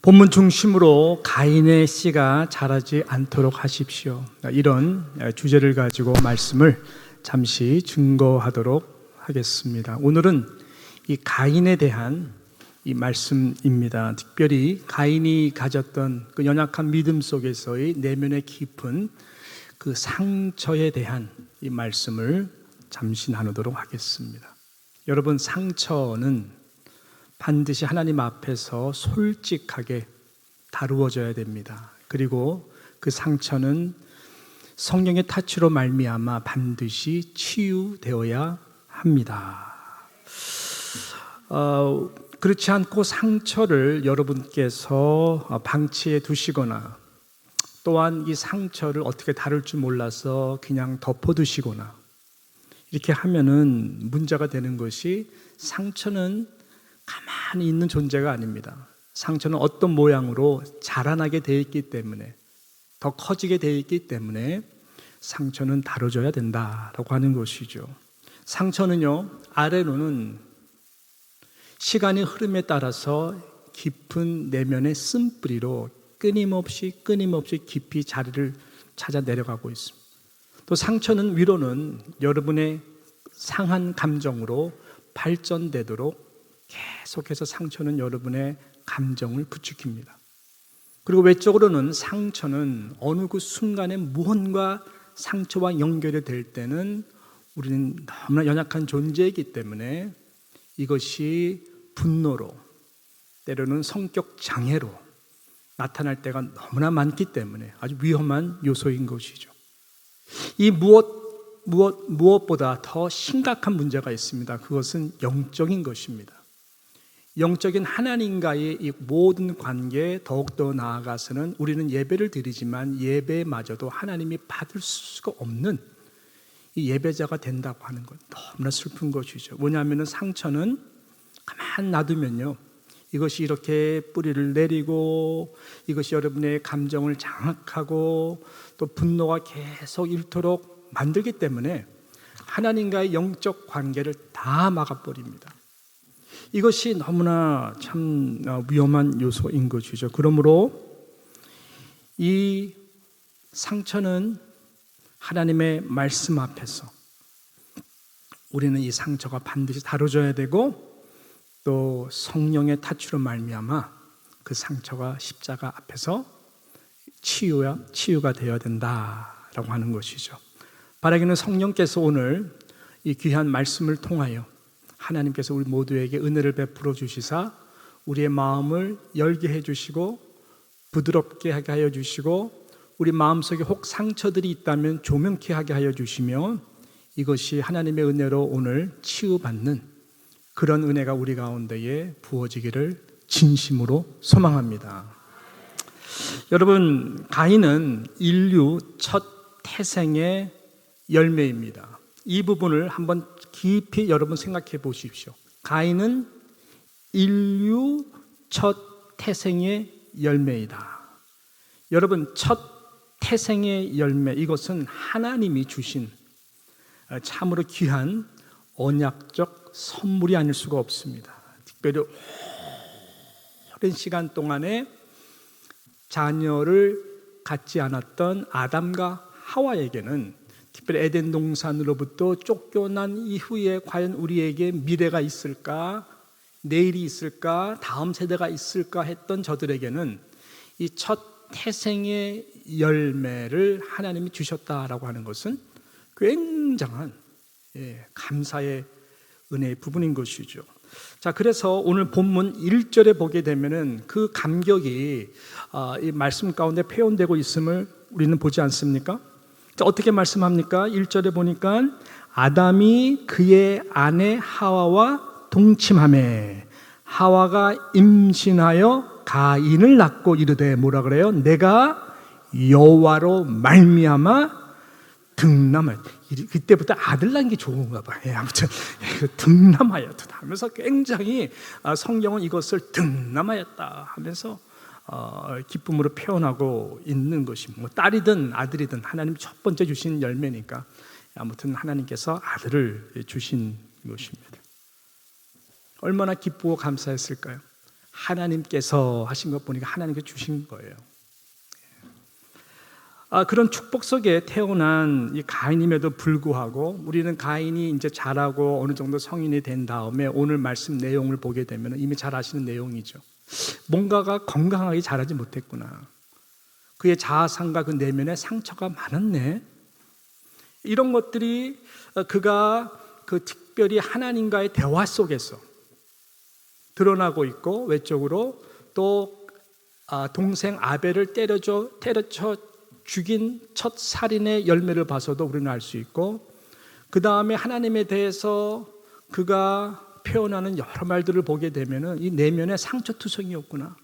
본문 중심으로 가인의 씨가 자라지 않도록 하십시오. 이런 주제를 가지고 말씀을 잠시 증거하도록 하겠습니다. 오늘은 이 가인에 대한 이 말씀입니다. 특별히 가인이 가졌던 그 연약한 믿음 속에서의 내면의 깊은 그 상처에 대한 이 말씀을 잠시 나누도록 하겠습니다. 여러분, 상처는 반드시 하나님 앞에서 솔직하게 다루어져야 됩니다. 그리고 그 상처는 성령의 타치로 말미암아 반드시 치유되어야 합니다. 그렇지 않고 상처를 여러분께서 방치해 두시거나 또한 이 상처를 어떻게 다룰 줄 몰라서 그냥 덮어두시거나 이렇게 하면은 문제가 되는 것이, 상처는 가만히 있는 존재가 아닙니다. 상처는 어떤 모양으로 자라나게 되어 있기 때문에, 더 커지게 되어 있기 때문에 상처는 다뤄져야 된다라고 하는 것이죠. 상처는요, 아래로는 시간의 흐름에 따라서 깊은 내면의 쓴뿌리로 끊임없이 깊이 자리를 찾아 내려가고 있습니다. 또 상처는 위로는 여러분의 상한 감정으로 발전되도록 계속해서 상처는 여러분의 감정을 부추깁니다. 그리고 외적으로는 상처는 어느 그 순간에 무언가 상처와 연결이 될 때는 우리는 너무나 연약한 존재이기 때문에 이것이 분노로, 때로는 성격 장애로 나타날 때가 너무나 많기 때문에 아주 위험한 요소인 것이죠. 이 무엇보다 더 심각한 문제가 있습니다. 그것은 영적인 것입니다. 영적인 하나님과의 이 모든 관계에 더욱더 나아가서는 우리는 예배를 드리지만 예배마저도 하나님이 받을 수가 없는 이 예배자가 된다고 하는 것, 너무나 슬픈 것이죠. 뭐냐면은 상처는 가만 놔두면요, 이것이 이렇게 뿌리를 내리고 이것이 여러분의 감정을 장악하고 또 분노가 계속 일토록 만들기 때문에 하나님과의 영적 관계를 다 막아버립니다. 이것이 너무나 참 위험한 요소인 것이죠. 그러므로 이 상처는 하나님의 말씀 앞에서 우리는 이 상처가 반드시 다뤄져야 되고, 또 성령의 타치로 말미암아 그 상처가 십자가 앞에서 치유가 되어야 된다라고 하는 것이죠. 바라기는 성령께서 오늘 이 귀한 말씀을 통하여 하나님께서 우리 모두에게 은혜를 베풀어 주시사 우리의 마음을 열게 해주시고 부드럽게 하게 하여 주시고, 우리 마음속에 혹 상처들이 있다면 조명케 하게 하여 주시며, 이것이 하나님의 은혜로 오늘 치유받는 그런 은혜가 우리 가운데에 부어지기를 진심으로 소망합니다. 여러분, 가인은 인류 첫 태생의 열매입니다. 이 부분을 한번 깊이 여러분 생각해 보십시오. 가인은 인류 첫 태생의 열매이다. 여러분, 첫 태생의 열매, 이것은 하나님이 주신 참으로 귀한 언약적 선물이 아닐 수가 없습니다. 특별히 오랜 시간 동안에 자녀를 갖지 않았던 아담과 하와에게는, 특별히 에덴 동산으로부터 쫓겨난 이후에 과연 우리에게 미래가 있을까, 내일이 있을까, 다음 세대가 있을까 했던 저들에게는 이 첫 태생의 열매를 하나님이 주셨다라고 하는 것은 굉장한 감사의 은혜의 부분인 것이죠. 자, 그래서 오늘 본문 1절에 보게 되면은 그 감격이 이 말씀 가운데 표현되고 있음을 우리는 보지 않습니까? 자, 어떻게 말씀합니까? 1절에 보니까 아담이 그의 아내 하와와 동침하매 하와가 임신하여 가인을 낳고 이르되, 뭐라 그래요? 내가 여호와로 말미암아 등남하였다. 그때부터 아들 낳은 게 좋은가 봐요. 아무튼 등남하였다 하면서 굉장히 성경은 이것을 등남하였다 하면서 기쁨으로 표현하고 있는 것입니다. 뭐 딸이든 아들이든 하나님 첫 번째 주신 열매니까 아무튼 하나님께서 아들을 주신 것입니다. 얼마나 기쁘고 감사했을까요? 하나님께서 하신 것 보니까 하나님께서 주신 거예요. 그런 축복 속에 태어난 이 가인임에도 불구하고 우리는 가인이 이제 자라고 어느 정도 성인이 된 다음에 오늘 말씀 내용을 보게 되면 이미 잘 아시는 내용이죠. 뭔가가 건강하게 자라지 못했구나. 그의 자아상과 그 내면에 상처가 많았네. 이런 것들이 그가 그 특별히 하나님과의 대화 속에서 드러나고 있고, 외적으로 또 동생 아벨을 때려쳐 죽인 첫 살인의 열매를 봐서도 우리는 알 수 있고, 그 다음에 하나님에 대해서 그가 표현하는 여러 말들을 보게 되면 이 내면의 상처투성이었구나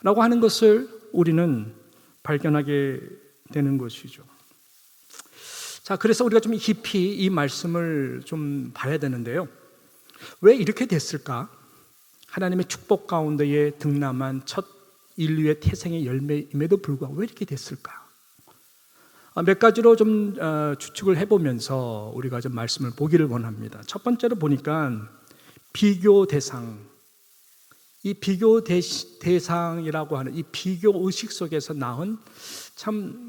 라고 하는 것을 우리는 발견하게 되는 것이죠. 자, 그래서 우리가 좀 깊이 이 말씀을 좀 봐야 되는데요. 왜 이렇게 됐을까? 하나님의 축복 가운데에 등남한 첫 인류의 태생의 열매임에도 불구하고 왜 이렇게 됐을까? 몇 가지로 좀 추측을 해보면서 우리가 좀 말씀을 보기를 원합니다. 첫 번째로 보니까 비교 대상, 이 비교 대상이라고 하는 이 비교 의식 속에서 낳은 참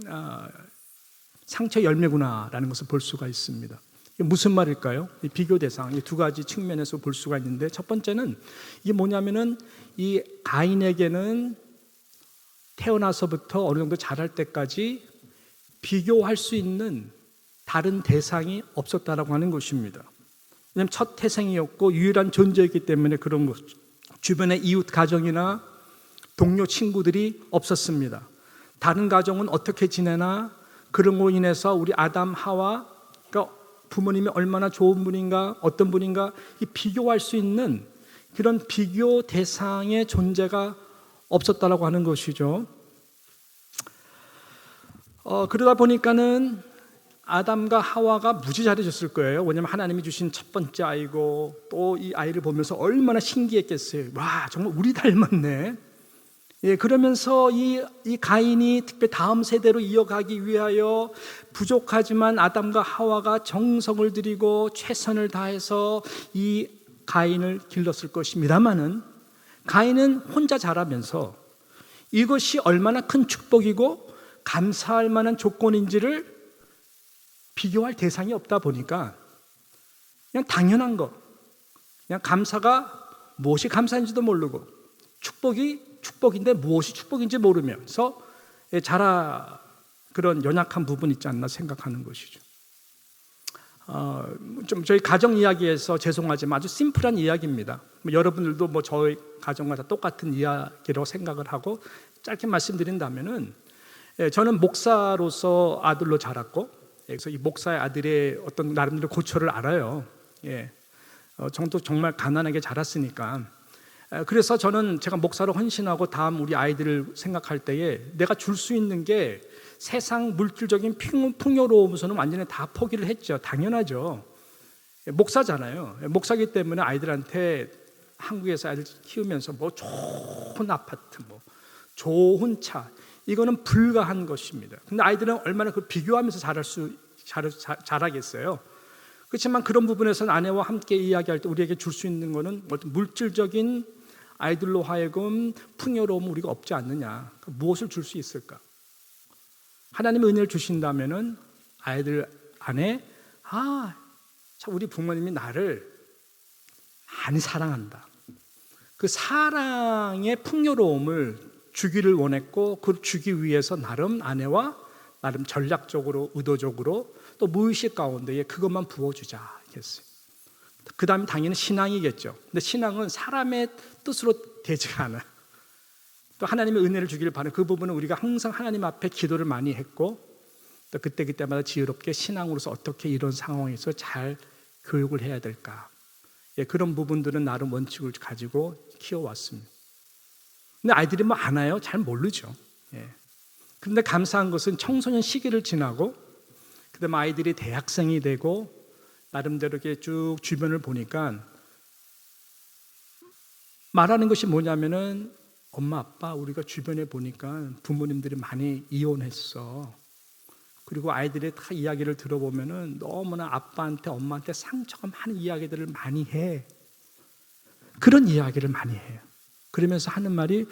상처 열매구나라는 것을 볼 수가 있습니다. 이게 무슨 말일까요? 이 비교 대상, 이 두 가지 측면에서 볼 수가 있는데, 첫 번째는 이게 뭐냐면은 이 가인에게는 태어나서부터 어느 정도 자랄 때까지 비교할 수 있는 다른 대상이 없었다라고 하는 것입니다. 왜냐하면 첫 태생이었고 유일한 존재였기 때문에 그런 것. 주변의 이웃 가정이나 동료 친구들이 없었습니다. 다른 가정은 어떻게 지내나, 그런 걸로 인해서 우리 아담 하와가 부모님이 얼마나 좋은 분인가, 어떤 분인가 이 비교할 수 있는 그런 비교 대상의 존재가 없었다라고 하는 것이죠. 그러다 보니까는 아담과 하와가 무지 잘해줬을 거예요. 왜냐하면 하나님이 주신 첫 번째 아이고, 또 이 아이를 보면서 얼마나 신기했겠어요. 와, 정말 우리 닮았네. 예, 그러면서 이 가인이 특별히 다음 세대로 이어가기 위하여 부족하지만 아담과 하와가 정성을 들이고 최선을 다해서 이 가인을 길렀을 것입니다마는, 가인은 혼자 자라면서 이것이 얼마나 큰 축복이고 감사할 만한 조건인지를 비교할 대상이 없다 보니까 그냥 당연한 거, 그냥 감사가 무엇이 감사인지도 모르고 축복이 축복인데 무엇이 축복인지 모르면서 그런 연약한 부분이 있지 않나 생각하는 것이죠. 좀 저희 가정 이야기에서 죄송하지만 아주 심플한 이야기입니다. 여러분들도 저희 가정과 다 똑같은 이야기로 생각을 하고 짧게 말씀드린다면은, 저는 목사로서 아들로 자랐고, 그래서 이 목사의 아들의 어떤 나름대로 고초를 알아요. 정말 가난하게 자랐으니까. 그래서 제가 목사로 헌신하고 다음 우리 아이들을 생각할 때에 내가 줄 수 있는 게 세상 물질적인 풍요로움에서는 완전히 다 포기를 했죠. 당연하죠. 목사잖아요. 목사기 때문에 아이들한테 한국에서 아이들 키우면서 좋은 아파트, 좋은 차, 이거는 불가한 것입니다. 근데 아이들은 얼마나 그 비교하면서 자라겠어요. 그렇지만 그런 부분에서는 아내와 함께 이야기할 때 우리에게 줄 수 있는 거는 물질적인 아이들로 하여금 풍요로움은 우리가 없지 않느냐. 무엇을 줄 수 있을까? 하나님의 은혜를 주신다면은 아이들 안에 참 우리 부모님이 나를 많이 사랑한다. 그 사랑의 풍요로움을 주기를 원했고, 그걸 주기 위해서 나름 아내와 나름 전략적으로, 의도적으로 또 무의식 가운데에 그것만 부어주자 했어요. 그 다음에 당연히 신앙이겠죠. 근데 신앙은 사람의 뜻으로 되지가 않아요. 또 하나님의 은혜를 주기를 바라는 그 부분은 우리가 항상 하나님 앞에 기도를 많이 했고, 또 그때마다 지혜롭게 신앙으로서 어떻게 이런 상황에서 잘 교육을 해야 될까, 그런 부분들은 나름 원칙을 가지고 키워왔습니다. 근데 아이들이 아나요? 잘 모르죠. 그런데 감사한 것은 청소년 시기를 지나고 그다음에 아이들이 대학생이 되고 나름대로 이렇게 쭉 주변을 보니까 말하는 것이 뭐냐면은, 엄마 아빠 우리가 주변에 보니까 부모님들이 많이 이혼했어. 그리고 아이들이 다 이야기를 들어보면은 너무나 아빠한테 엄마한테 상처가 많은 이야기들을 많이 해. 그런 이야기를 많이 해요. 그러면서 하는 말이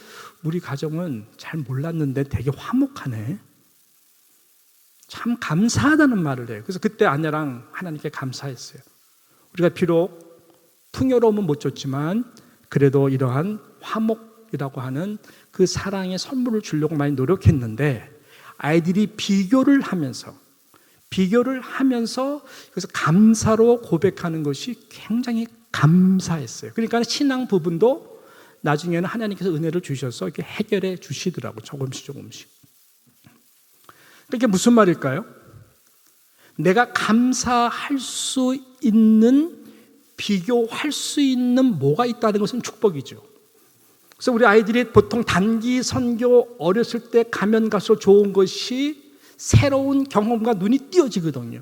우리 가정은 잘 몰랐는데 되게 화목하네. 참 감사하다는 말을 해요. 그래서 그때 아내랑 하나님께 감사했어요. 우리가 비록 풍요로움은 못 줬지만 그래도 이러한 화목이라고 하는 그 사랑의 선물을 주려고 많이 노력했는데 아이들이 비교를 하면서 그래서 감사로 고백하는 것이 굉장히 감사했어요. 그러니까 신앙 부분도 나중에는 하나님께서 은혜를 주셔서 이렇게 해결해 주시더라고, 조금씩. 이게 무슨 말일까요? 내가 감사할 수 있는, 비교할 수 있는 뭐가 있다는 것은 축복이죠. 그래서 우리 아이들이 보통 단기 선교 어렸을 때 가면 갈수록 좋은 것이 새로운 경험과 눈이 띄어지거든요.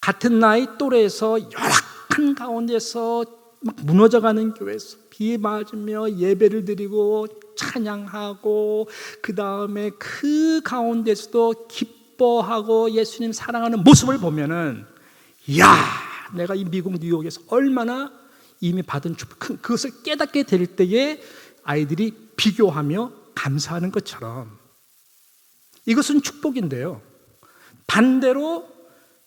같은 나이 또래에서 열악한 가운데서 막 무너져가는 교회에서 비 맞으며 예배를 드리고 찬양하고 그 다음에 그 가운데서도 기뻐하고 예수님 사랑하는 모습을 보면은 이야, 내가 이 미국 뉴욕에서 얼마나 이미 받은 축복, 그것을 깨닫게 될 때에 아이들이 비교하며 감사하는 것처럼 이것은 축복인데요. 반대로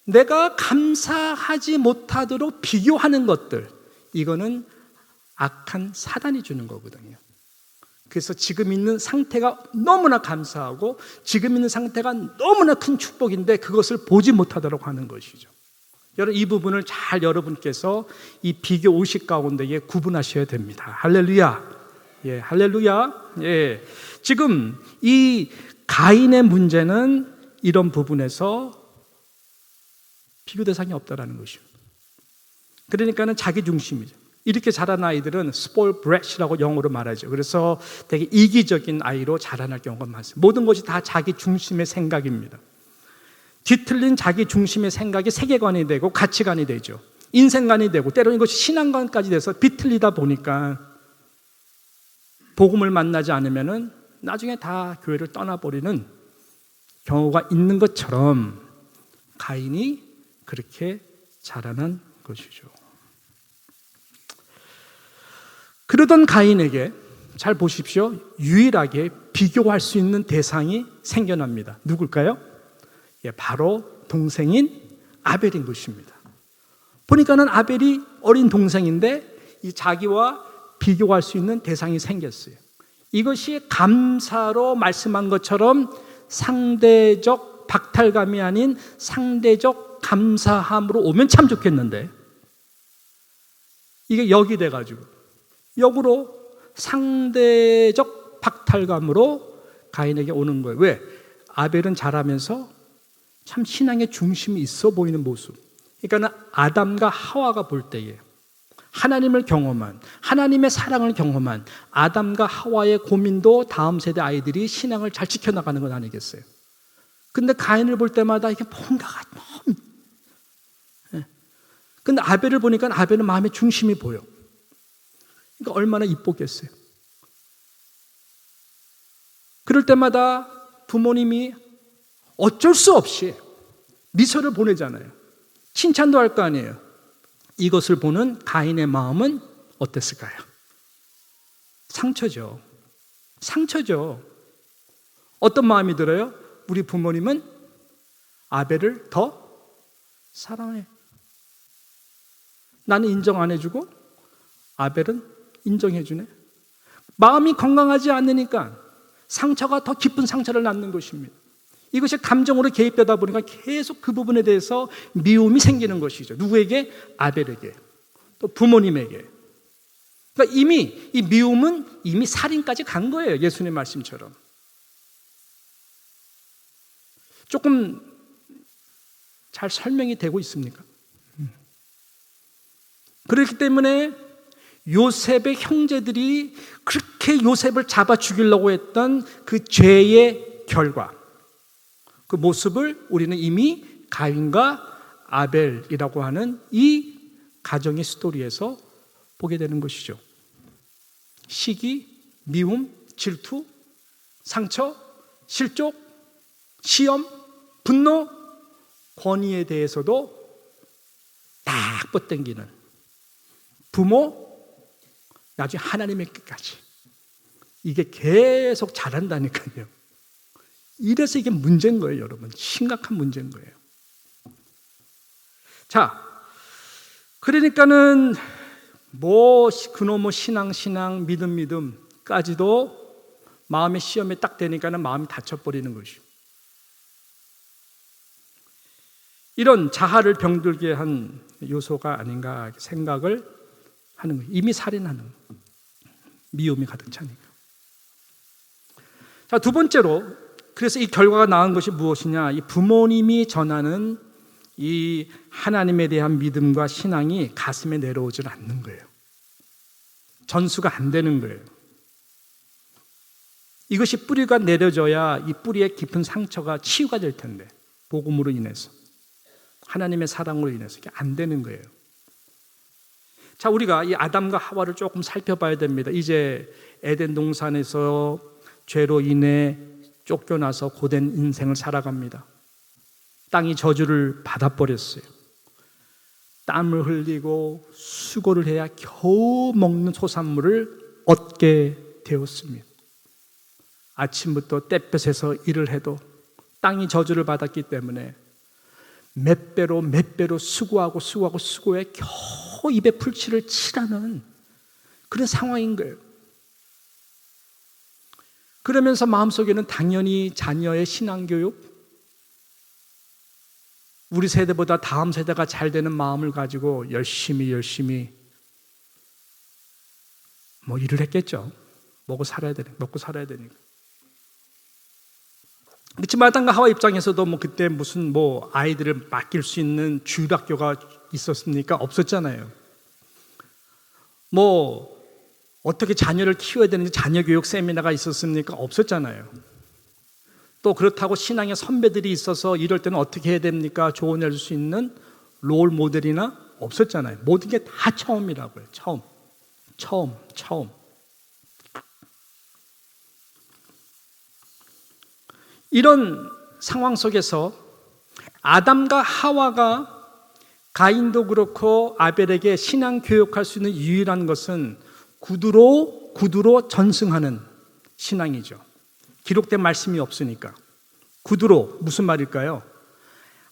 내가 감사하지 못하도록 비교하는 것들, 이거는 악한 사단이 주는 거거든요. 그래서 지금 있는 상태가 너무나 감사하고 지금 있는 상태가 너무나 큰 축복인데 그것을 보지 못하도록 하는 것이죠. 여러분, 이 부분을 잘 여러분께서 이 비교 의식 가운데에 구분하셔야 됩니다. 할렐루야. 예, 할렐루야. 예. 지금 이 가인의 문제는 이런 부분에서 비교 대상이 없다라는 것이죠. 그러니까는 자기 중심이죠. 이렇게 자란 아이들은 spoiled brat이라고 영어로 말하죠. 그래서 되게 이기적인 아이로 자라날 경우가 많습니다. 모든 것이 다 자기 중심의 생각입니다. 뒤틀린 자기 중심의 생각이 세계관이 되고 가치관이 되죠. 인생관이 되고 때로는 이것이 신앙관까지 돼서 비틀리다 보니까 복음을 만나지 않으면은 나중에 다 교회를 떠나버리는 경우가 있는 것처럼 가인이 그렇게 자라난 것이죠. 그러던 가인에게 잘 보십시오. 유일하게 비교할 수 있는 대상이 생겨납니다. 누굴까요? 예, 바로 동생인 아벨인 것입니다. 보니까는 아벨이 어린 동생인데 이 자기와 비교할 수 있는 대상이 생겼어요. 이것이 감사로 말씀한 것처럼 상대적 박탈감이 아닌 상대적 감사함으로 오면 참 좋겠는데 이게 역이 돼가지고 역으로 상대적 박탈감으로 가인에게 오는 거예요. 왜? 아벨은 자라면서 참 신앙의 중심이 있어 보이는 모습. 그러니까 아담과 하와가 볼 때에 하나님을 경험한, 하나님의 사랑을 경험한 아담과 하와의 고민도 다음 세대 아이들이 신앙을 잘 지켜나가는 건 아니겠어요? 근데 가인을 볼 때마다 이게 뭔가가 너무, 근데 아벨을 보니까 아벨은 마음의 중심이 보여. 그러니까 얼마나 이뻤겠어요. 그럴 때마다 부모님이 어쩔 수 없이 미소를 보내잖아요. 칭찬도 할 거 아니에요. 이것을 보는 가인의 마음은 어땠을까요? 상처죠. 어떤 마음이 들어요? 우리 부모님은 아벨을 더 사랑해. 나는 인정 안 해주고 아벨은 인정해주네. 마음이 건강하지 않으니까 상처가 더 깊은 상처를 낳는 것입니다. 이것이 감정으로 개입되다 보니까 계속 그 부분에 대해서 미움이 생기는 것이죠. 누구에게? 아벨에게. 또 부모님에게. 그러니까 이미 이 미움은 이미 살인까지 간 거예요. 예수님 말씀처럼. 조금 잘 설명이 되고 있습니까? 그렇기 때문에 요셉의 형제들이 그렇게 요셉을 잡아 죽이려고 했던 그 죄의 결과, 그 모습을 우리는 이미 가인과 아벨이라고 하는 이 가정의 스토리에서 보게 되는 것이죠. 시기, 미움, 질투, 상처, 실족, 시험, 분노, 권위에 대해서도 딱 뻗당기는 부모, 나중에 하나님의 끝까지 이게 계속 자란다니까요. 이래서 이게 문제인 거예요, 여러분. 심각한 문제인 거예요. 자, 그러니까는 그놈의 신앙, 믿음까지도 마음의 시험에 딱 되니까는 마음이 닫혀버리는 것이죠. 이런 자아를 병들게 한 요소가 아닌가 생각을 하는 거예요. 이미 살인하는 거예요. 미움이 가득 차니까. 자, 두 번째로, 그래서 이 결과가 나은 것이 무엇이냐? 이 부모님이 전하는 이 하나님에 대한 믿음과 신앙이 가슴에 내려오질 않는 거예요. 전수가 안 되는 거예요. 이것이 뿌리가 내려져야 이 뿌리의 깊은 상처가 치유가 될 텐데, 복음으로 인해서, 하나님의 사랑으로 인해서 이게 안 되는 거예요. 자, 우리가 이 아담과 하와를 조금 살펴봐야 됩니다. 이제 에덴 동산에서 죄로 인해 쫓겨나서 고된 인생을 살아갑니다. 땅이 저주를 받아버렸어요. 땀을 흘리고 수고를 해야 겨우 먹는 소산물을 얻게 되었습니다. 아침부터 떼볕에서 일을 해도 땅이 저주를 받았기 때문에 몇 배로 수고해 겨우 입에 풀칠을 칠하는 그런 상황인 거예요. 그러면서 마음속에는 당연히 자녀의 신앙교육, 우리 세대보다 다음 세대가 잘 되는 마음을 가지고 열심히 일을 했겠죠. 먹고 살아야 되니까. 그렇지만 아담과 하와 입장에서도 그때 무슨 아이들을 맡길 수 있는 주일학교가 있었습니까? 없었잖아요. 어떻게 자녀를 키워야 되는지 자녀교육 세미나가 있었습니까? 없었잖아요. 또 그렇다고 신앙의 선배들이 있어서 이럴 때는 어떻게 해야 됩니까? 조언해 줄 수 있는 롤 모델이나 없었잖아요. 모든 게 다 처음이라고요. 처음. 이런 상황 속에서 아담과 하와가 가인도 그렇고 아벨에게 신앙 교육할 수 있는 유일한 것은 구두로 전승하는 신앙이죠. 기록된 말씀이 없으니까. 구두로 무슨 말일까요?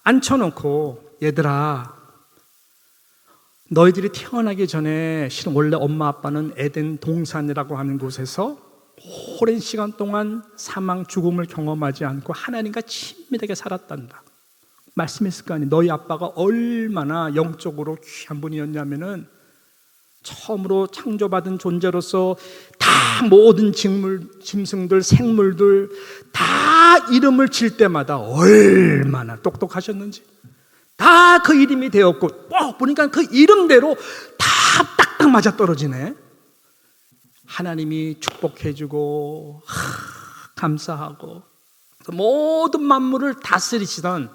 앉혀놓고 얘들아, 너희들이 태어나기 전에 실은 원래 엄마 아빠는 에덴 동산이라고 하는 곳에서 오랜 시간 동안 사망, 죽음을 경험하지 않고 하나님과 친밀하게 살았단다. 말씀했을 거 아니에요. 너희 아빠가 얼마나 영적으로 귀한 분이었냐면은 처음으로 창조받은 존재로서 다 모든 짐승들, 생물들 다 이름을 질 때마다 얼마나 똑똑하셨는지 다 그 이름이 되었고 보니까 그 이름대로 다 딱딱 맞아 떨어지네. 하나님이 축복해주고 감사하고 모든 만물을 다스리시던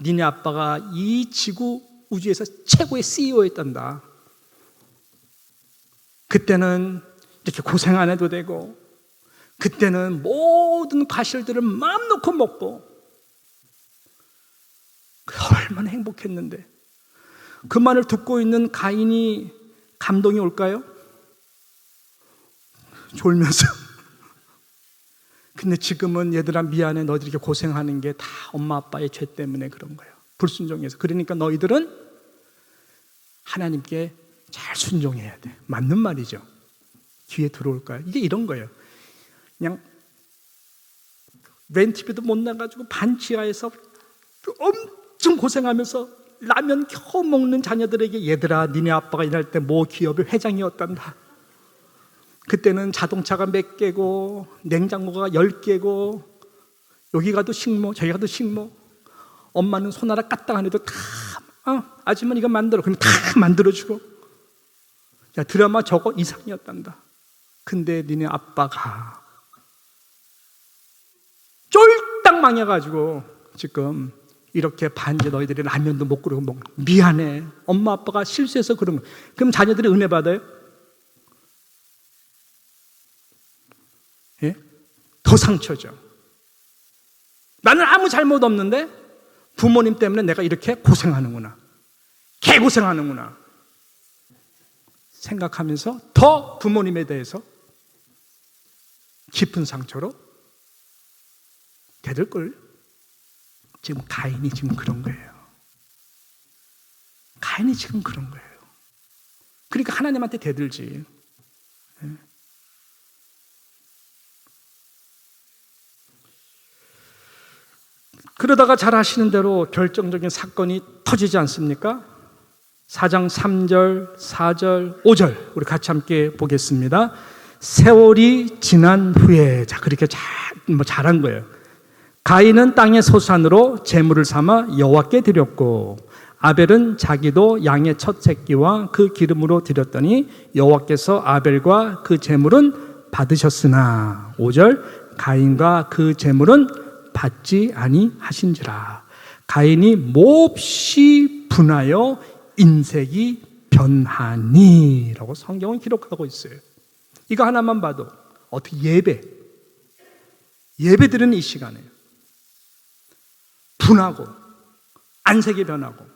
니네 아빠가 이 지구 우주에서 최고의 CEO였단다. 그때는 이렇게 고생 안 해도 되고, 그때는 모든 과실들을 마음 놓고 먹고, 얼마나 행복했는데. 그 말을 듣고 있는 가인이 감동이 올까요? 졸면서. 근데 지금은 얘들아 미안해, 너희들이 이렇게 고생하는 게 다 엄마 아빠의 죄 때문에 그런 거야. 불순종해서. 그러니까 너희들은 하나님께 잘 순종해야 돼. 맞는 말이죠. 귀에 들어올까요? 이게 이런 거예요. 그냥 렌트비도 못 나가지고 반지하에서 엄청 고생하면서 라면 겨우 먹는 자녀들에게 얘들아 니네 아빠가 일할 때 모 기업의 회장이었단다. 그때는 자동차가 몇 개고 냉장고가 10개고 여기 가도 식모 저기 가도 식모, 엄마는 손가락 까딱 안 해도 다 아줌마 이거 만들어 그럼 다 만들어주고, 야 드라마 저거 이상이었단다. 근데 니네 아빠가 쫄딱 망해가지고 지금 이렇게 반지 너희들이 라면도 못 끓이고 먹는, 미안해 엄마 아빠가 실수해서 그런 거. 그럼 자녀들이 은혜 받아요? 예? 더 상처죠. 나는 아무 잘못 없는데 부모님 때문에 내가 이렇게 고생하는구나, 개고생하는구나 생각하면서 더 부모님에 대해서 깊은 상처로 대들걸. 지금 가인이 지금 그런 거예요. 가인이 지금 그런 거예요. 그러니까 하나님한테 대들지. 그러다가 잘 아시는 대로 결정적인 사건이 터지지 않습니까? 4장 3절, 4절, 5절 우리 같이 함께 보겠습니다. 세월이 지난 후에, 자 그렇게 잘한 거예요. 가인은 땅의 소산으로 제물을 삼아 여호와께 드렸고 아벨은 자기도 양의 첫 새끼와 그 기름으로 드렸더니 여호와께서 아벨과 그 제물은 받으셨으나 5절 가인과 그 제물은 받지 아니하신지라. 가인이 몹시 분하여 인색이 변하니 라고 성경은 기록하고 있어요. 이거 하나만 봐도 어떻게 예배 드리는 이 시간에 분하고 안색이 변하고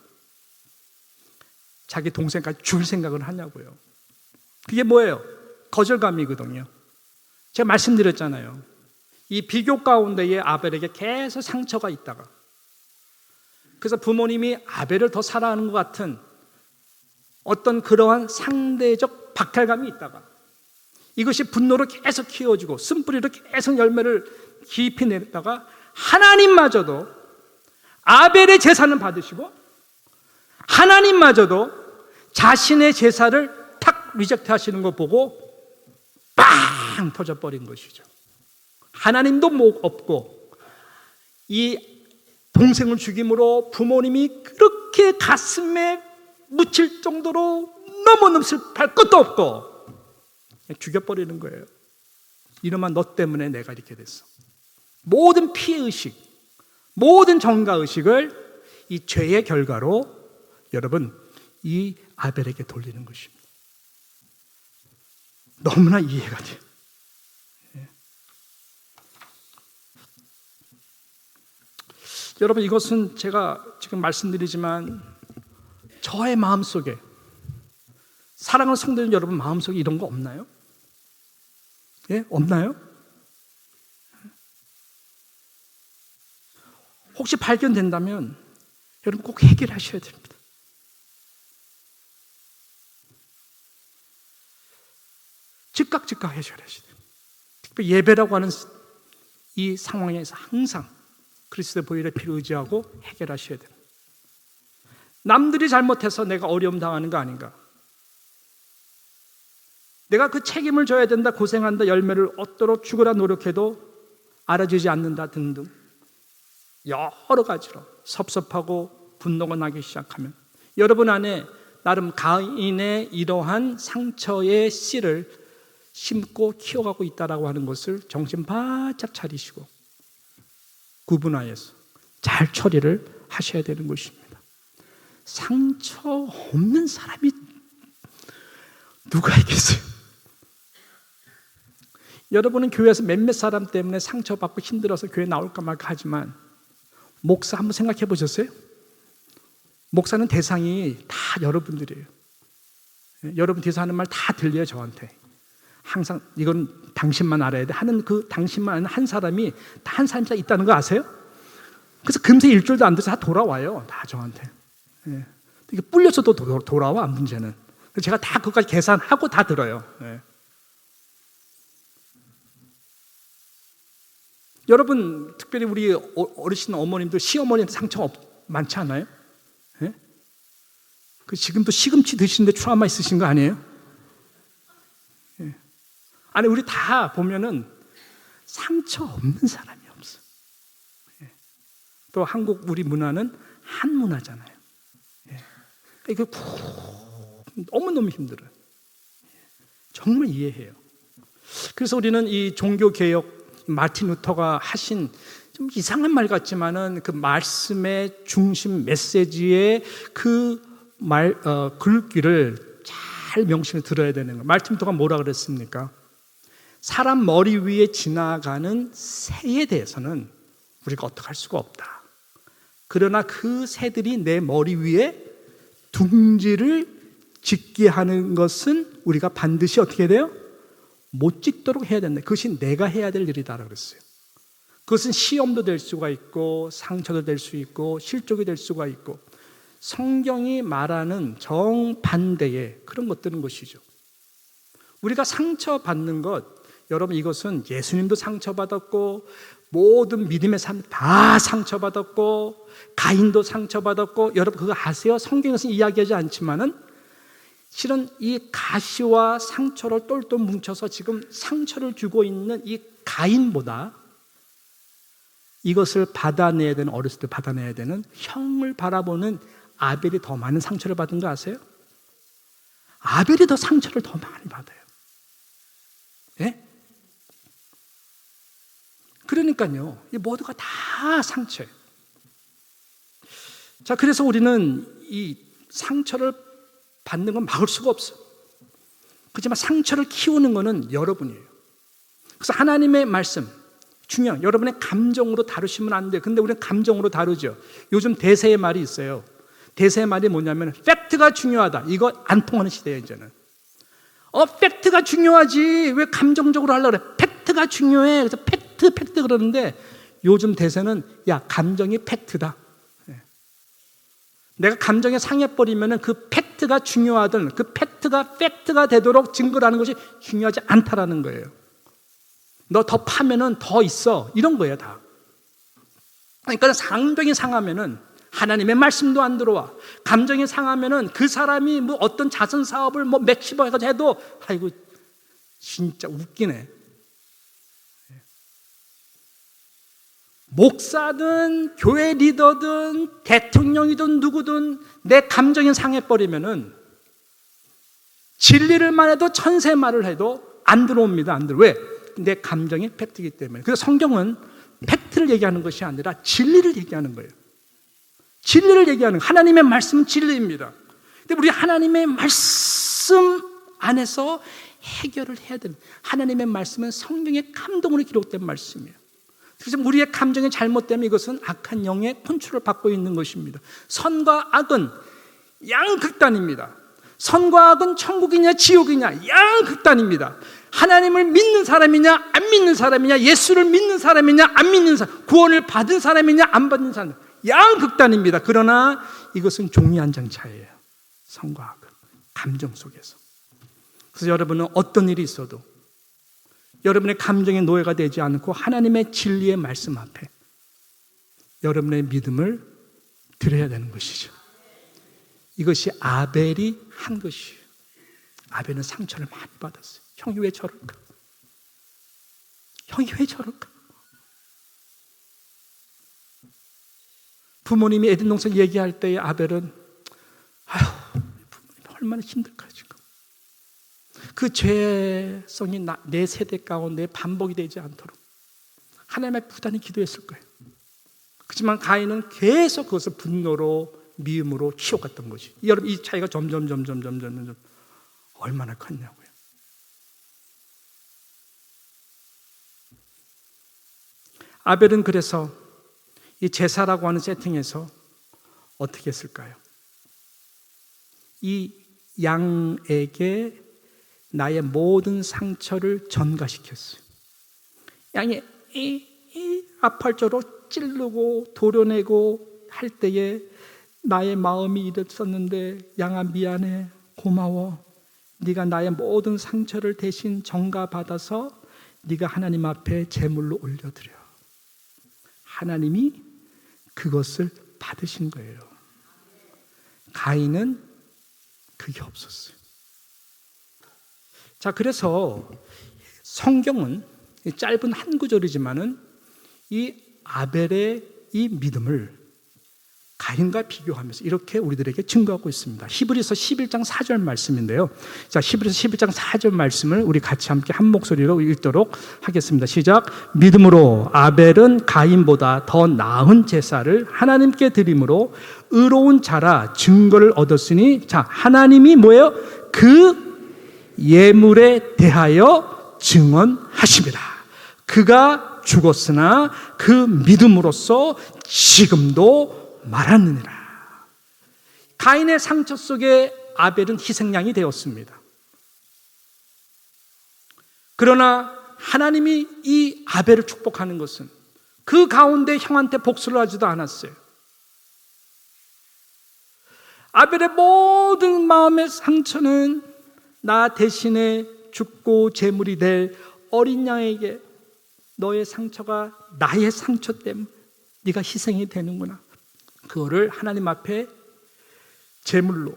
자기 동생까지 죽일 생각을 하냐고요. 그게 뭐예요? 거절감이거든요. 제가 말씀드렸잖아요. 이 비교 가운데에 아벨에게 계속 상처가 있다가, 그래서 부모님이 아벨을 더 사랑하는 것 같은 어떤 그러한 상대적 박탈감이 있다가 이것이 분노를 계속 키워주고 쓴뿌리로 계속 열매를 깊이 내다가 하나님마저도 아벨의 제사는 받으시고 하나님마저도 자신의 제사를 탁 리젝트 하시는 거 보고 빵 터져버린 것이죠. 하나님도 목 없고 이 동생을 죽임으로 부모님이 그렇게 가슴에 묻힐 정도로 너무 슬퍼할 것도 없고 죽여버리는 거예요. 이놈아 너 때문에 내가 이렇게 됐어. 모든 피해의식, 모든 정가의식을 이 죄의 결과로 여러분 이 아벨에게 돌리는 것입니다. 너무나 이해가 돼요. 여러분 이것은 제가 지금 말씀드리지만 저의 마음속에, 사랑하는 성도님 여러분 마음속에 이런 거 없나요? 예? 없나요? 혹시 발견된다면 여러분 꼭 해결하셔야 됩니다. 즉각 해결하셔야 돼요. 특별히 예배라고 하는 이 상황에서 항상 그리스도의 보혈의 피를 의지하고 해결하셔야 됩니다. 남들이 잘못해서 내가 어려움 당하는 거 아닌가? 내가 그 책임을 져야 된다, 고생한다, 열매를 얻도록 죽으라 노력해도 알아주지 않는다 등등 여러 가지로 섭섭하고 분노가 나기 시작하면 여러분 안에 나름 가인의 이러한 상처의 씨를 심고 키워가고 있다라고 하는 것을 정신 바짝 차리시고 구분하여서 잘 처리를 하셔야 되는 것입니다. 상처 없는 사람이 누가 있겠어요? 여러분은 교회에서 몇몇 사람 때문에 상처받고 힘들어서 교회 나올까 말까 하지만 목사 한번 생각해 보셨어요? 목사는 대상이 다 여러분들이에요. 여러분 뒤에서 하는 말 다 들려요, 저한테. 항상 이건 당신만 알아야 돼 하는 그 당신만 아는 한 사람이 다 한 사람이 있다는 거 아세요? 그래서 금세 일주일도 안 돼서 다 돌아와요, 다 저한테. 예. 이게 뿔려서도 돌아와, 문제는. 제가 다 그것까지 계산하고 다 들어요. 예. 여러분, 특별히 우리 어르신 어머님들, 시어머니한테 상처가 많지 않아요? 예? 그 지금도 시금치 드시는데 트라우마 있으신 거 아니에요? 예. 아니, 우리 다 보면은 상처 없는 사람이 없어. 예. 또 한국 우리 문화는 한 문화잖아요. 예. 이거 너무너무 힘들어요. 정말 이해해요. 그래서 우리는 이 종교개혁, 마틴 루터가 하신 좀 이상한 말 같지만은 그 말씀의 중심 메시지의 그 글귀를 잘 명심해 들어야 되는 거예요. 마틴 루터가 뭐라 그랬습니까? 사람 머리 위에 지나가는 새에 대해서는 우리가 어떻게 할 수가 없다. 그러나 그 새들이 내 머리 위에 둥지를 짓게 하는 것은 우리가 반드시 어떻게 돼요? 못 짓도록 해야 된다. 그것이 내가 해야 될 일이다라고 그랬어요. 그것은 시험도 될 수가 있고 상처도 될 수 있고 실족이 될 수가 있고 성경이 말하는 정반대의 그런 것들은 것이죠. 우리가 상처받는 것, 여러분 이것은 예수님도 상처받았고 모든 믿음의 삶 다 상처받았고 가인도 상처받았고 여러분 그거 아세요? 성경에서는 이야기하지 않지만은 실은 이 가시와 상처를 똘똘 뭉쳐서 지금 상처를 주고 있는 이 가인보다 이것을 받아내야 되는, 어렸을 때 받아내야 되는 형을 바라보는 아벨이 더 많은 상처를 받은 거 아세요? 아벨이 더 상처를 더 많이 받아요. 예? 그러니까요, 이 모두가 다 상처예요. 자, 그래서 우리는 이 상처를 받는 건 막을 수가 없어요. 그렇지만 상처를 키우는 것은 여러분이에요. 그래서 하나님의 말씀, 중요한, 여러분의 감정으로 다루시면 안 돼요. 근데 우리는 감정으로 다루죠. 요즘 대세의 말이 있어요. 대세의 말이 뭐냐면 팩트가 중요하다. 이거 안 통하는 시대예요, 이제는. 팩트가 중요하지. 왜 감정적으로 하려고 그래? 팩트가 중요해. 그래서 팩트 그러는데 요즘 대세는 야, 감정이 팩트다. 내가 감정에 상해버리면 그 팩트가 중요하든 그 팩트가 되도록 증거를 하는 것이 중요하지 않다라는 거예요. 너 더 파면은 더 있어. 이런 거예요, 다. 그러니까 감정이 상하면은 하나님의 말씀도 안 들어와. 감정이 상하면은 그 사람이 뭐 어떤 자선 사업을 뭐 몇십억 해가지고 해도 아이고 진짜 웃기네. 목사든 교회 리더든 대통령이든 누구든 내 감정이 상해버리면은 진리를 말해도 천세 말을 해도 안 들어옵니다. 안 들어. 왜? 내 감정이 팩트이기 때문에. 그래서 성경은 팩트를 얘기하는 것이 아니라 진리를 얘기하는 거예요. 진리를 얘기하는, 하나님의 말씀은 진리입니다. 근데 우리 하나님의 말씀 안에서 해결을 해야 됩니다. 하나님의 말씀은 성령의 감동으로 기록된 말씀이에요. 그래서 우리의 감정이 잘못되면 이것은 악한 영의 컨트롤을 받고 있는 것입니다. 선과 악은 양극단입니다. 선과 악은 천국이냐 지옥이냐 양극단입니다. 하나님을 믿는 사람이냐 안 믿는 사람이냐, 예수를 믿는 사람이냐 안 믿는 사람, 구원을 받은 사람이냐 안 받은 사람, 양극단입니다. 그러나 이것은 종이 한 장 차이예요. 선과 악은 감정 속에서. 그래서 여러분은 어떤 일이 있어도 여러분의 감정의 노예가 되지 않고 하나님의 진리의 말씀 앞에 여러분의 믿음을 드려야 되는 것이죠. 이것이 아벨이 한 것이에요. 아벨은 상처를 많이 받았어요. 형이 왜 저럴까? 형이 왜 저럴까? 부모님이 에덴 동산 얘기할 때에 아벨은 아휴, 부모님 얼마나 힘들까 지금. 그 죄성이 내 세대 가운데 반복이 되지 않도록 하나님의 부단히 기도했을 거예요. 그렇지만 가인은 계속 그것을 분노로, 미움으로 키워갔던 것이. 여러분, 이 차이가 점점 얼마나 컸냐고요. 아벨은 그래서 이 제사라고 하는 세팅에서 어떻게 했을까요? 이 양에게 나의 모든 상처를 전가시켰어요. 양이 아팔자로 찌르고 도려내고 할 때에 나의 마음이 이랬었는데 양아 미안해, 고마워. 네가 나의 모든 상처를 대신 전가받아서 네가 하나님 앞에 제물로 올려드려. 하나님이 그것을 받으신 거예요. 가인은 그게 없었어요. 자, 그래서 성경은 짧은 한 구절이지만은 이 아벨의 이 믿음을 가인과 비교하면서 이렇게 우리들에게 증거하고 있습니다. 히브리서 11장 4절 말씀인데요. 자, 히브리서 11장 4절 말씀을 우리 같이 함께 한 목소리로 읽도록 하겠습니다. 시작. 믿음으로 아벨은 가인보다 더 나은 제사를 하나님께 드림으로 의로운 자라 증거를 얻었으니, 자, 하나님이 뭐예요? 그 예물에 대하여 증언하십니다. 그가 죽었으나 그 믿음으로써 지금도 말하느니라. 가인의 상처 속에 아벨은 희생양이 되었습니다. 그러나 하나님이 이 아벨을 축복하는 것은 그 가운데 형한테 복수를 하지도 않았어요. 아벨의 모든 마음의 상처는 나 대신에 죽고 제물이 될 어린 양에게 너의 상처가 나의 상처 때문에 네가 희생이 되는구나. 그거를 하나님 앞에 제물로,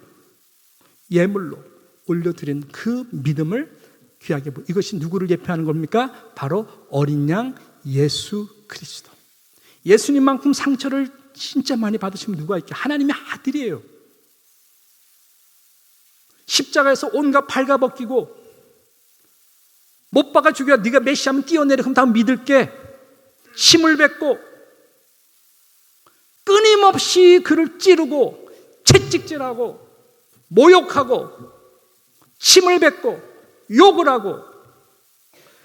예물로 올려드린 그 믿음을 귀하게 보고, 이것이 누구를 예표하는 겁니까? 바로 어린 양 예수 그리스도. 예수님만큼 상처를 진짜 많이 받으시면 누가 있게? 하나님의 아들이에요. 십자가에서 온갖 발가벗기고 못 박아 죽여, 네가 메시아면 뛰어내려, 그럼 다 믿을게. 침을 뱉고 끊임없이 그를 찌르고 채찍질하고 모욕하고 침을 뱉고 욕을 하고,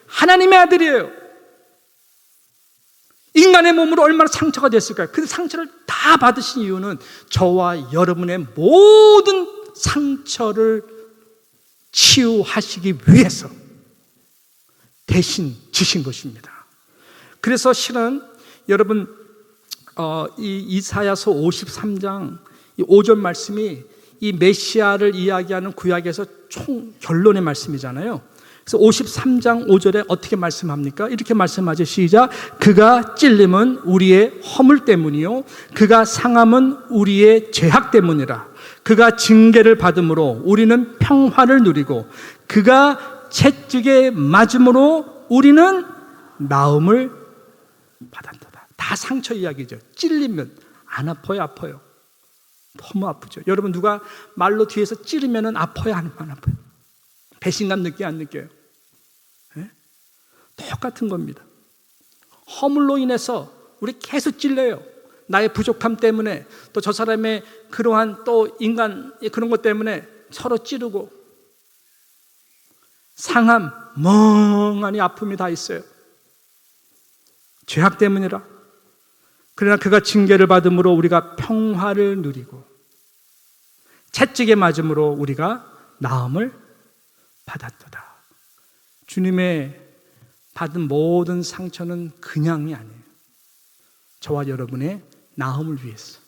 하나님의 아들이에요. 인간의 몸으로 얼마나 상처가 됐을까요? 그 상처를 다 받으신 이유는 저와 여러분의 모든 상처를 치유하시기 위해서 대신 지신 것입니다. 그래서 실은 여러분 이 이사야서 53장 5절 말씀이 이 메시아를 이야기하는 구약에서 총 결론의 말씀이잖아요. 그래서 53장 5절에 어떻게 말씀합니까? 이렇게 말씀하죠. 시작. 그가 찔림은 우리의 허물 때문이요 그가 상함은 우리의 죄악 때문이라. 그가 징계를 받음으로 우리는 평화를 누리고 그가 채찍에 맞음으로 우리는 나음을 받았도다. 다 상처 이야기죠. 찔리면 안 아파요? 아파요? 너무 아프죠. 여러분, 누가 말로 뒤에서 찌르면 아파요? 안 아파요? 배신감 느껴요? 안 느껴요? 네? 똑같은 겁니다. 허물로 인해서 우리 계속 찔려요. 나의 부족함 때문에, 또 저 사람의 그러한 또 인간 그런 것 때문에 서로 찌르고, 상함, 멍하니 아픔이 다 있어요. 죄악 때문이라. 그러나 그가 징계를 받음으로 우리가 평화를 누리고 채찍에 맞음으로 우리가 나음을 받았도다. 주님의 받은 모든 상처는 그냥이 아니에요. 저와 여러분의 나음을 위해서,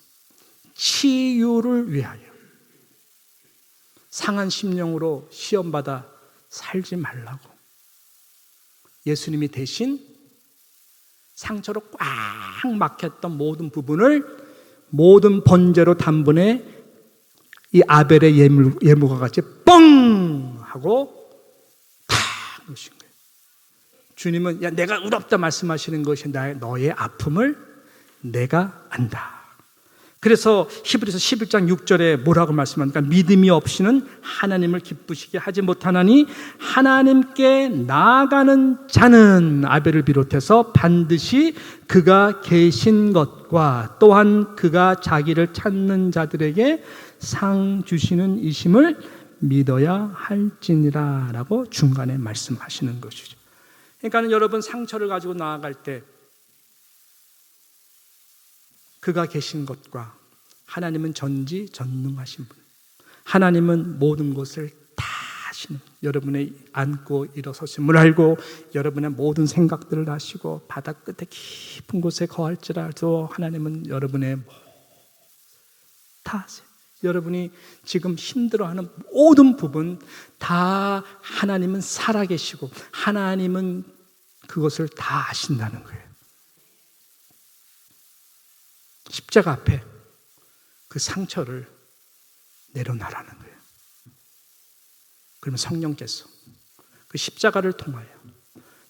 치유를 위하여. 상한 심령으로 시험받아 살지 말라고 예수님이 대신 상처로 꽉 막혔던 모든 부분을 모든 번제로 단번에 이 아벨의 예물과 같이 뻥 하고 탁 놓으신 거예요. 주님은 야, 내가 의롭다 말씀하시는 것이 너의 아픔을 내가 안다. 그래서 히브리서 11장 6절에 뭐라고 말씀합니까? 믿음이 없이는 하나님을 기쁘시게 하지 못하나니 하나님께 나아가는 자는 아벨을 비롯해서 반드시 그가 계신 것과 또한 그가 자기를 찾는 자들에게 상 주시는 이심을 믿어야 할지니라 라고 중간에 말씀하시는 것이죠. 그러니까 여러분, 상처를 가지고 나아갈 때 그가 계신 것과, 하나님은 전지전능하신 분, 하나님은 모든 것을 다 아시는, 여러분의 앉고 일어서심을 알고 여러분의 모든 생각들을 아시고 바다 끝에 깊은 곳에 거할지라도 하나님은 여러분의 다 아세요. 여러분이 지금 힘들어하는 모든 부분 다 하나님은 살아계시고 하나님은 그것을 다 아신다는 거예요. 십자가 앞에 그 상처를 내려놔라는 거예요. 그러면 성령께서 그 십자가를 통하여,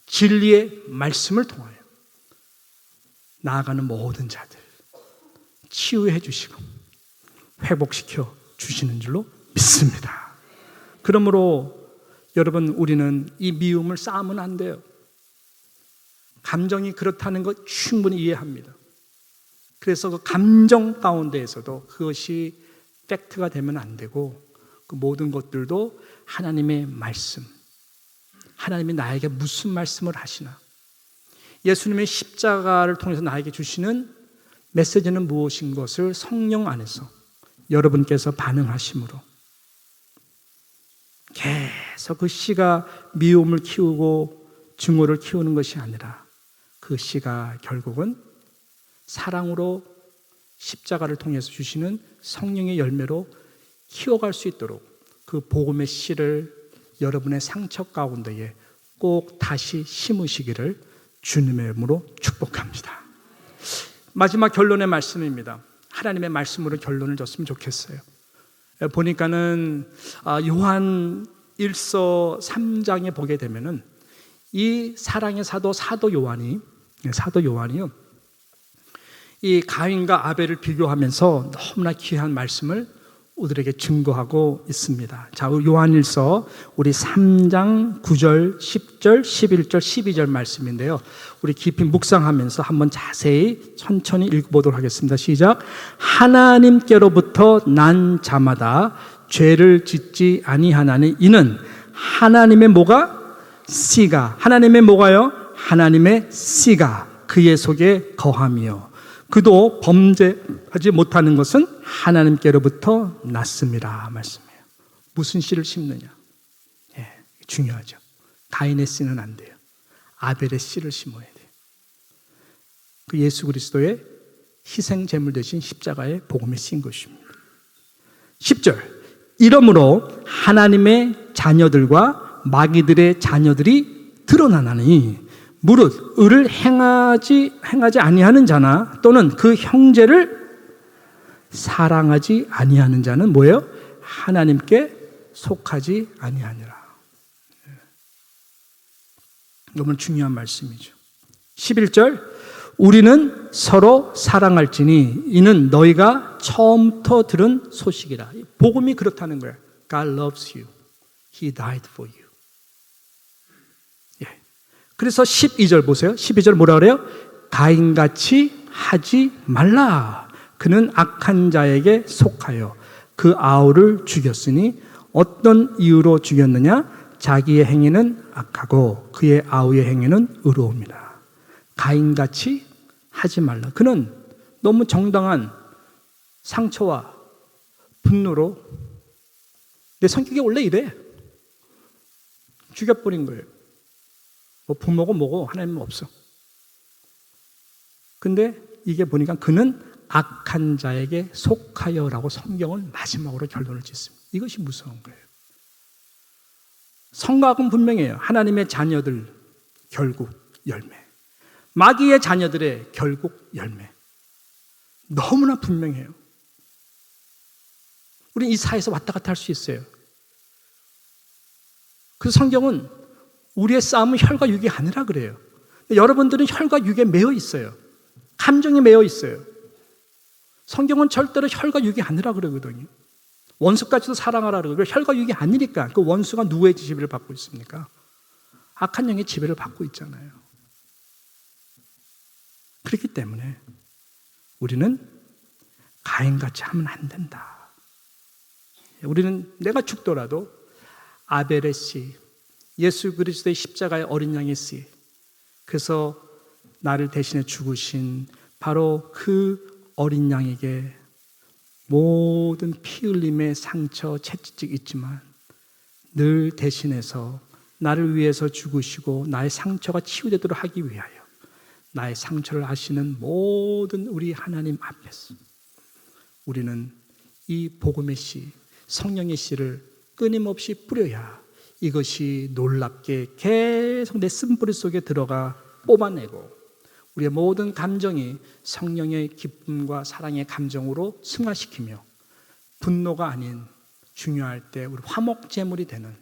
진리의 말씀을 통하여 나아가는 모든 자들 치유해 주시고 회복시켜 주시는 줄로 믿습니다. 그러므로 여러분, 우리는 이 미움을 쌓으면 안 돼요. 감정이 그렇다는 것 충분히 이해합니다. 그래서 그 감정 가운데에서도 그것이 팩트가 되면 안 되고, 그 모든 것들도 하나님의 말씀, 하나님이 나에게 무슨 말씀을 하시나, 예수님의 십자가를 통해서 나에게 주시는 메시지는 무엇인 것을 성령 안에서 여러분께서 반응하심으로 계속 그 씨가 미움을 키우고 증오를 키우는 것이 아니라 그 씨가 결국은 사랑으로 십자가를 통해서 주시는 성령의 열매로 키워갈 수 있도록 그 복음의 씨를 여러분의 상처 가운데에 꼭 다시 심으시기를 주님의 이름으로 축복합니다. 마지막 결론의 말씀입니다. 하나님의 말씀으로 결론을 줬으면 좋겠어요. 보니까는 요한 1서 3장에 보게 되면은 이 사랑의 사도 요한이요, 이 가인과 아벨을 비교하면서 너무나 귀한 말씀을 우리에게 증거하고 있습니다. 자, 요한일서 우리 3장 9절, 10절, 11절, 12절 말씀인데요. 우리 깊이 묵상하면서 한번 자세히 천천히 읽어보도록 하겠습니다. 시작. 하나님께로부터 난 자마다 죄를 짓지 아니하나니 이는 하나님의 뭐가? 씨가. 하나님의 뭐가요? 하나님의 씨가 그의 속에 거함이요. 그도 범죄하지 못하는 것은 하나님께로부터 났습니다. 말씀이에요. 무슨 씨를 심느냐? 중요하죠. 가인의 씨는 안 돼요. 아벨의 씨를 심어야 돼요. 그 예수 그리스도의 희생 제물 대신 십자가의 복음에 씌인 것입니다. 10절. 이러므로 하나님의 자녀들과 마귀들의 자녀들이 드러나나니 무릇 의를 행하지 아니하는 자나 또는 그 형제를 사랑하지 아니하는 자는 뭐예요? 하나님께 속하지 아니하니라. 너무 중요한 말씀이죠. 11절. 우리는 서로 사랑할지니 이는 너희가 처음부터 들은 소식이라. 복음이 그렇다는 거예요. God loves you. He died for you. 그래서 12절 보세요. 12절 뭐라 그래요? 가인같이 하지 말라. 그는 악한 자에게 속하여 그 아우를 죽였으니 어떤 이유로 죽였느냐? 자기의 행위는 악하고 그의 아우의 행위는 의로움이라. 가인같이 하지 말라. 그는 너무 정당한 상처와 분노로 내 성격이 원래 이래. 죽여버린 거예요. 뭐 부모고 뭐고 하나님은 없어. 근데 이게 보니까 그는 악한 자에게 속하여라고 성경은 마지막으로 결론을 짓습니다. 이것이 무서운 거예요. 선과 악은 분명해요. 하나님의 자녀들 결국 열매, 마귀의 자녀들의 결국 열매. 너무나 분명해요. 우리 이 사회에서 왔다 갔다 할 수 있어요. 그 성경은 우리의 싸움은 혈과 육이 아니라 그래요. 여러분들은 혈과 육에 매여 있어요. 감정에 매여 있어요. 성경은 절대로 혈과 육이 아니라 그러거든요. 원수까지도 사랑하라 그러고 혈과 육이 아니니까 그 원수가 누구의 지배를 받고 있습니까? 악한 영의 지배를 받고 있잖아요. 그렇기 때문에 우리는 가인같이 하면 안 된다. 우리는 내가 죽더라도 아벨의 씨, 예수 그리스도의 십자가의 어린 양의 씨, 그래서 나를 대신해 죽으신 바로 그 어린 양에게 모든 피 흘림의 상처, 채찍 있지만 늘 대신해서 나를 위해서 죽으시고 나의 상처가 치유되도록 하기 위하여 나의 상처를 아시는 모든 우리 하나님 앞에서 우리는 이 복음의 씨, 성령의 씨를 끊임없이 뿌려야 이것이 놀랍게 계속 내 쓴뿌리 속에 들어가 뽑아내고 우리의 모든 감정이 성령의 기쁨과 사랑의 감정으로 승화시키며 분노가 아닌 중요할 때 우리 화목제물이 되는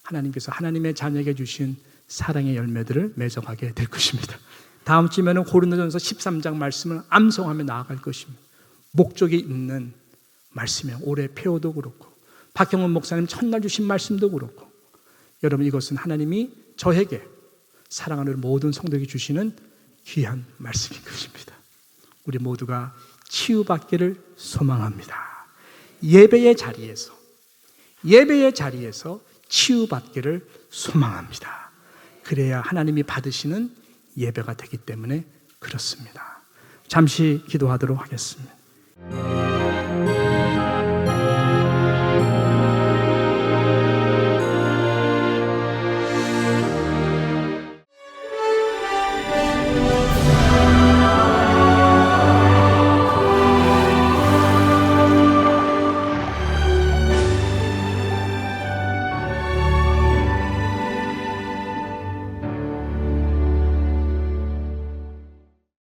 하나님께서 하나님의 자녀에게 주신 사랑의 열매들을 맺어가게 될 것입니다. 다음 주면은 고린도전서 13장 말씀을 암송하며 나아갈 것입니다. 목적이 있는 말씀이에요. 올해 폐호도 그렇고 박형원 목사님 첫날 주신 말씀도 그렇고 여러분 이것은 하나님이 저에게 사랑하는 모든 성도에게 주시는 귀한 말씀인 것입니다. 우리 모두가 치유받기를 소망합니다. 예배의 자리에서 치유받기를 소망합니다. 그래야 하나님이 받으시는 예배가 되기 때문에 그렇습니다. 잠시 기도하도록 하겠습니다.